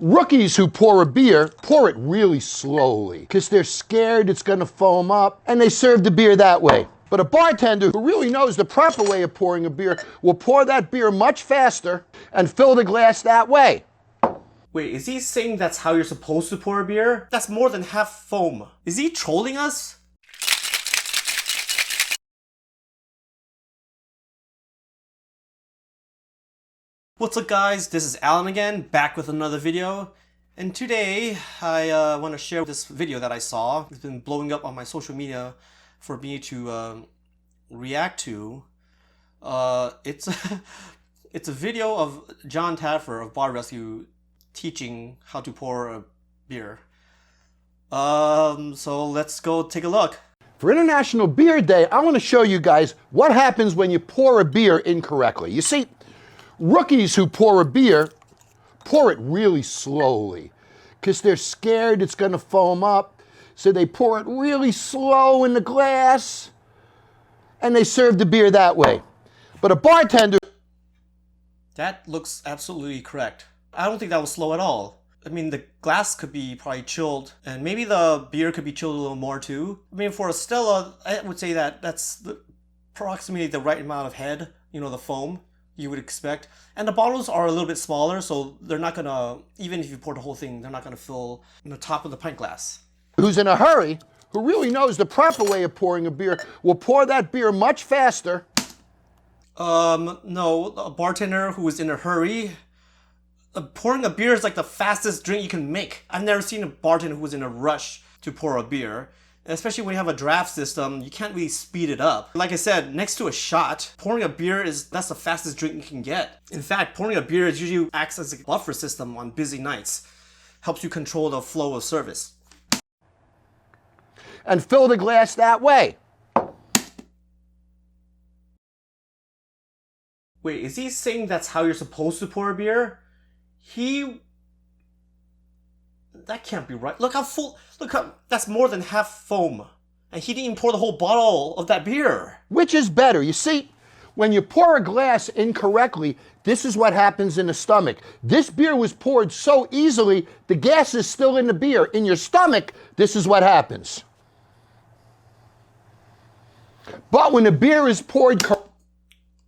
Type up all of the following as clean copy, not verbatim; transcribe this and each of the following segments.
Rookies who pour a beer pour it really slowly because they're scared it's going to foam up, and they serve the beer that way. But a bartender who really knows the proper way of pouring a beer will pour that beer much faster and fill the glass that way. Wait, is he saying that's how you're supposed to pour a beer? That's more than half foam. Is he trolling us? What's up guys, this is Alan again, back with another video. And today, I want to share this video that I saw. It's been blowing up on my social media for me to react to. It's a video of Jon Taffer of Bar Rescue teaching how to pour a beer. So let's go take a look. For International Beer Day, I want to show you guys what happens when you pour a beer incorrectly. You see, rookies who pour a beer pour it really slowly because they're scared it's going to foam up. So they pour it really slow in the glass and they serve the beer that way. But a bartender... That looks absolutely correct. I don't think that was slow at all. I mean, the glass could be probably chilled, and maybe the beer could be chilled a little more too. I mean, for a Stella, I would say that that's approximately the right amount of head, you know, the foam you would expect. And the bottles are a little bit smaller, so they're not gonna, even if you pour the whole thing, they're not gonna fill the top of the pint glass. Who's in a hurry, who really knows the proper way of pouring a beer, will pour that beer much faster. No, a bartender who is in a hurry, pouring a beer is like the fastest drink you can make. I've never seen a bartender who was in a rush to pour a beer. And especially when you have a draft system, you can't really speed it up. Like I said, next to a shot, pouring a beer that's the fastest drink you can get. In fact, pouring a beer usually acts as a buffer system on busy nights. Helps you control the flow of service. And fill the glass that way. Wait, is he saying that's how you're supposed to pour a beer? That can't be right. Look how full, that's more than half foam. And he didn't even pour the whole bottle of that beer. Which is better? You see, when you pour a glass incorrectly, this is what happens in the stomach. This beer was poured so easily, the gas is still in the beer. In your stomach, this is what happens. But when the beer is poured...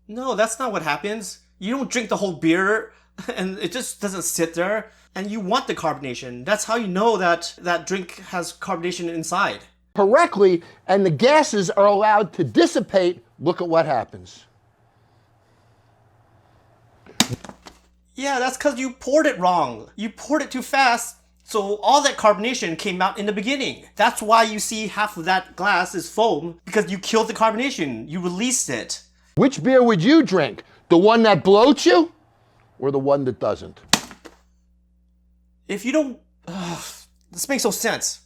No, that's not what happens. You don't drink the whole beer and it just doesn't sit there. And you want the carbonation. That's how you know that that drink has carbonation inside. Correctly, and the gases are allowed to dissipate. Look at what happens. Yeah, that's because you poured it wrong. You poured it too fast, so all that carbonation came out in the beginning. That's why you see half of that glass is foam, because you killed the carbonation. You released it. Which beer would you drink? The one that bloats you, or the one that doesn't? If you don't... this makes no sense.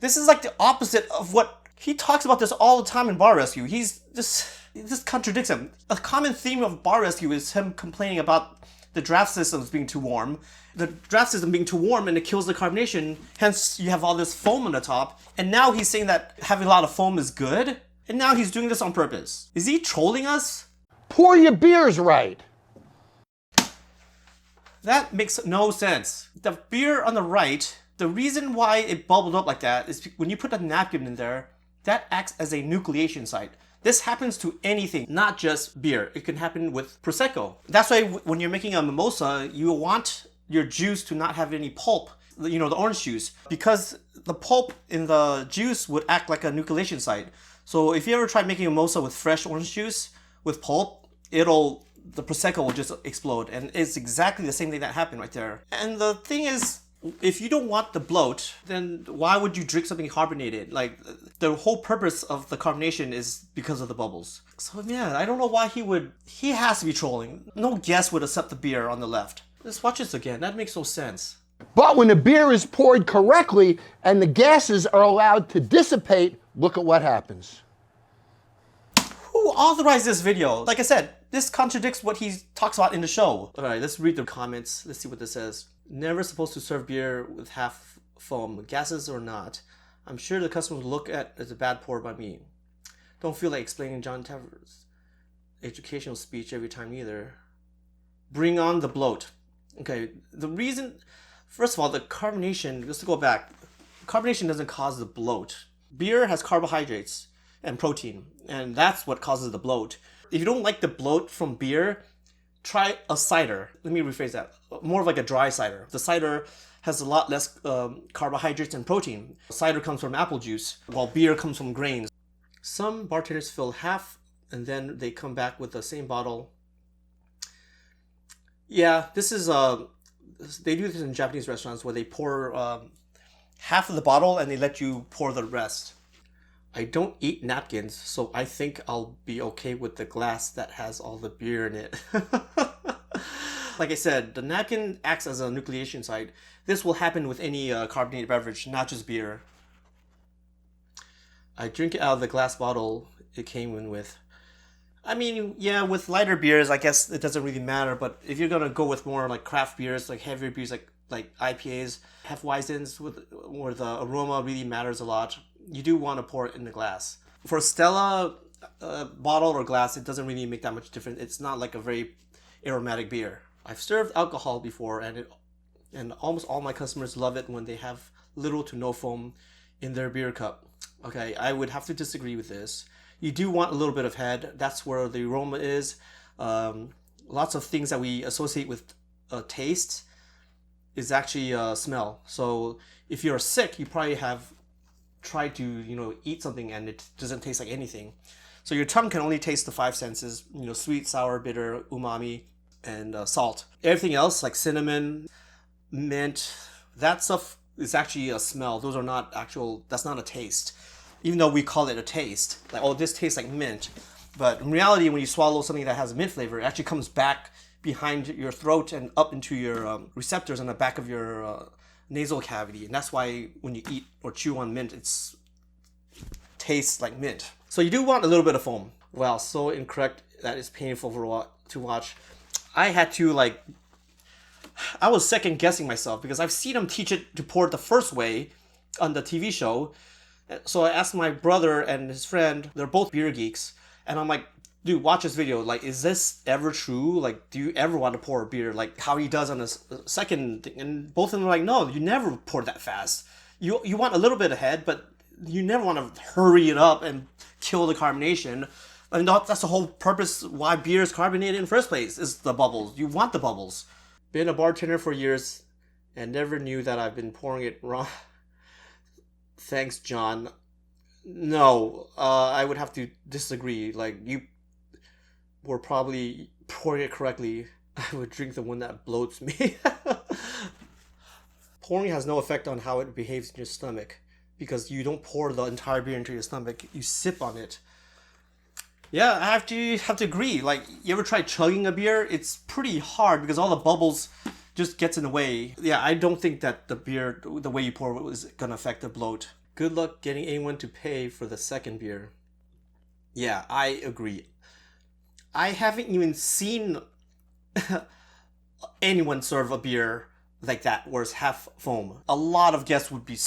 This is like the opposite of what... He talks about this all the time in Bar Rescue. This contradicts him. A common theme of Bar Rescue is him complaining about the draft systems being too warm. The draft system being too warm and it kills the carbonation. Hence, you have all this foam on the top. And now he's saying that having a lot of foam is good. And now he's doing this on purpose. Is he trolling us? Pour your beers right. That makes no sense. The beer on the right, the reason why it bubbled up like that is when you put a napkin in there, that acts as a nucleation site. This happens to anything, not just beer. It can happen with Prosecco. That's why when you're making a mimosa, you want your juice to not have any pulp, you know, the orange juice, because the pulp in the juice would act like a nucleation site. So if you ever try making a mimosa with fresh orange juice with pulp, the Prosecco will just explode. And it's exactly the same thing that happened right there. And the thing is, if you don't want the bloat, then why would you drink something carbonated? Like, the whole purpose of the carbonation is because of the bubbles. So yeah, I don't know why he has to be trolling. No guest would accept the beer on the left. Let's watch this again. That makes no sense. But when the beer is poured correctly and the gases are allowed to dissipate, look at what happens. Who authorized this video? Like I said, this contradicts what he talks about in the show. Alright, let's read the comments. Let's see what this says. Never supposed to serve beer with half foam, gases or not. I'm sure the customers look at it as a bad pour by me. Don't feel like explaining Jon Taffer's educational speech every time either. Bring on the bloat. Okay, the reason First of all, the carbonation, just to go back, carbonation doesn't cause the bloat. Beer has carbohydrates and protein, and that's what causes the bloat. If you don't like the bloat from beer, try a cider. Let me rephrase that. More of like a dry cider. The cider has a lot less carbohydrates and protein. Cider comes from apple juice, while beer comes from grains. Some bartenders fill half, and then they come back with the same bottle. Yeah, this is they do this in Japanese restaurants where they pour half of the bottle and they let you pour the rest. I don't eat napkins, so I think I'll be okay with the glass that has all the beer in it. Like I said, the napkin acts as a nucleation site. This will happen with any carbonated beverage, not just beer. I drink it out of the glass bottle it came in with. I mean, yeah, with lighter beers, I guess it doesn't really matter. But if you're gonna go with more like craft beers, like heavier beers, like IPAs, Hefeweizens, where the aroma really matters a lot, you do want to pour it in the glass. For Stella bottle or glass, it doesn't really make that much difference. It's not like a very aromatic beer. I've served alcohol before, and almost all my customers love it when they have little to no foam in their beer cup. Okay, I would have to disagree with this. You do want a little bit of head. That's where the aroma is. Lots of things that we associate with taste is actually smell. So if you're sick, you probably have tried to eat something and it doesn't taste like anything. So your tongue can only taste the five senses: sweet, sour, bitter, umami, and salt. Everything else like cinnamon, mint, that stuff is actually a smell. Those are not actual. That's not a taste. Even though we call it a taste, like, oh, this tastes like mint. But in reality, when you swallow something that has a mint flavor, it actually comes back behind your throat and up into your receptors on the back of your nasal cavity. And that's why when you eat or chew on mint, it tastes like mint. So you do want a little bit of foam. Wow, so incorrect. That is painful to watch. I had to I was second guessing myself because I've seen them teach it to pour it the first way on the TV show. So I asked my brother and his friend, they're both beer geeks, and I'm like, dude, watch this video. Like, is this ever true? Like, do you ever want to pour a beer like how he does on the second thing? And both of them are like, no, you never pour that fast. You want a little bit ahead, but you never want to hurry it up and kill the carbonation. And that's the whole purpose why beer is carbonated in the first place, is the bubbles. You want the bubbles. Been a bartender for years and never knew that I've been pouring it wrong. Thanks, John. No, I would have to disagree. Like, you were probably pouring it correctly. I would drink the one that bloats me. Pouring has no effect on how it behaves in your stomach because you don't pour the entire beer into your stomach. You sip on it. Yeah, I have to agree. Like, you ever try chugging a beer? It's pretty hard because all the bubbles just gets in the way. Yeah, I don't think that the beer, the way you pour it, is gonna affect the bloat. Good luck getting anyone to pay for the second beer. Yeah, I agree. I haven't even seen anyone serve a beer like that where it's half foam. A lot of guests would be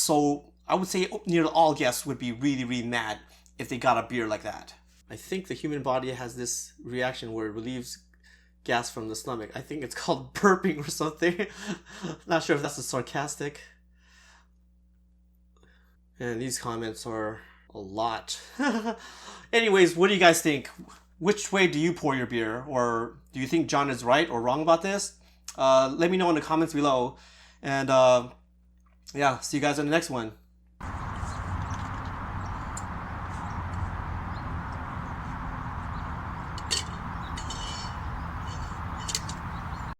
I would say nearly all guests would be really, really mad if they got a beer like that. I think the human body has this reaction where it relieves gas from the stomach. I think it's called burping or something. Not sure if that's a sarcastic. And these comments are a lot. Anyways, what do you guys think? Which way do you pour your beer? Or do you think John is right or wrong about this? Let me know in the comments below. And yeah, see you guys in the next one.